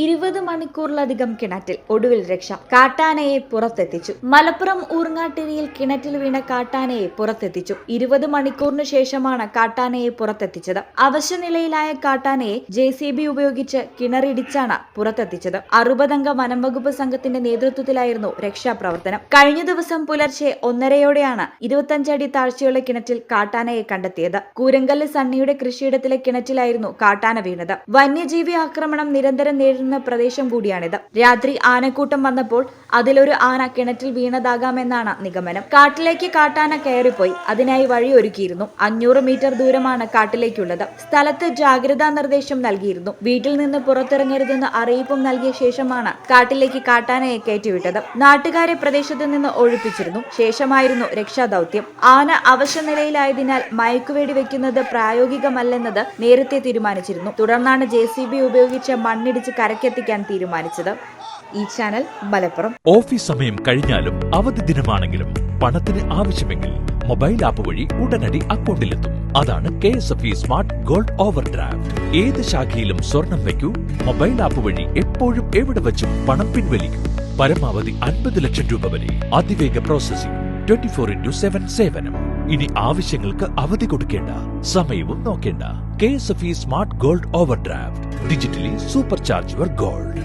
20 മണിക്കൂറിലധികം കിണറ്റിൽ, ഒടുവിൽ രക്ഷ. കാട്ടാനയെ പുറത്തെത്തിച്ചു. മലപ്പുറം ഊർങ്ങാട്ടിരിയിൽ കിണറ്റിൽ വീണ കാട്ടാനയെ പുറത്തെത്തിച്ചു. 20 മണിക്കൂറിനു ശേഷമാണ് കാട്ടാനയെ പുറത്തെത്തിച്ചത്. അവശനിലയിലായ കാട്ടാനയെ JCB ഉപയോഗിച്ച് കിണറിടിച്ചാണ് പുറത്തെത്തിച്ചത്. 60-അംഗ വനംവകുപ്പ് സംഘത്തിന്റെ നേതൃത്വത്തിലായിരുന്നു രക്ഷാപ്രവർത്തനം. കഴിഞ്ഞ ദിവസം പുലർച്ചെ 1:30-യോടെയാണ് 25 അടി താഴ്ചയുള്ള കിണറ്റിൽ കാട്ടാനയെ കണ്ടെത്തിയത്. കൂരങ്കല്ല് സണ്ണിയുടെ കൃഷിയിടത്തിലെ കിണറ്റിലായിരുന്നു കാട്ടാന വീണത്. വന്യജീവി ആക്രമണം നിരന്തരം നേരിടുന്ന പ്രദേശം കൂടിയാണിത്. രാത്രി ആനക്കൂട്ടം വന്നപ്പോൾ അതിലൊരു ആന കിണറ്റിൽ വീണതാകാമെന്നാണ് നിഗമനം. കാട്ടിലേക്ക് കാട്ടാന കയറിപ്പോയി. അതിനായി വഴിയൊരുക്കിയിരുന്നു. 500 മീറ്റർ ദൂരമാണ് കാട്ടിലേക്കുള്ളത്. സ്ഥലത്ത് ജാഗ്രതാ നിർദ്ദേശം നൽകിയിരുന്നു. വീട്ടിൽ നിന്ന് പുറത്തിറങ്ങരുതെന്ന് അറിയിപ്പും നൽകിയ ശേഷമാണ് കാട്ടിലേക്ക് കാട്ടാനയെ കയറ്റിവിട്ടത്. നാട്ടുകാരെ പ്രദേശത്ത് നിന്ന് ഒഴിപ്പിച്ചിരുന്നു. ശേഷമായിരുന്നു രക്ഷാദൌത്യം. ആന അവശനിലയിലായതിനാൽ മയക്കുവെടി വെക്കുന്നത് പ്രായോഗികമല്ലെന്നത് നേരത്തെ തീരുമാനിച്ചിരുന്നു. തുടർന്നാണ് JCB ഉപയോഗിച്ച് മണ്ണിടിച്ച് കരക്കെത്തിക്കാൻ തീരുമാനിച്ചത്. ഈ ചാനൽ മലപ്പുറം. ഓഫീസ് സമയം കഴിഞ്ഞാലും അവധി ദിനമാണെങ്കിലും പണത്തിന് ആവശ്യമെങ്കിൽ മൊബൈൽ ആപ്പ് വഴി ഉടനടി അക്കൗണ്ടിലെത്തും. അതാണ് KSFE smart gold over draft. ഏത് ശാഖയിലും സ്വർണം വയ്ക്കൂ. മൊബൈൽ ആപ്പ് വഴി എപ്പോഴും എവിടെ വച്ചും പണം പിൻവലിക്കൂ. പരമാവധി 50 ലക്ഷം രൂപ വരെ. അതിവേഗ പ്രോസസിംഗ്. 24/7 സേവനം. ഇനി ആവശ്യങ്ങൾക്ക് അവധി കൊടുക്കേണ്ട, സമയവും നോക്കേണ്ട. KSFE smart gold over draft. Digitally super charge your gold.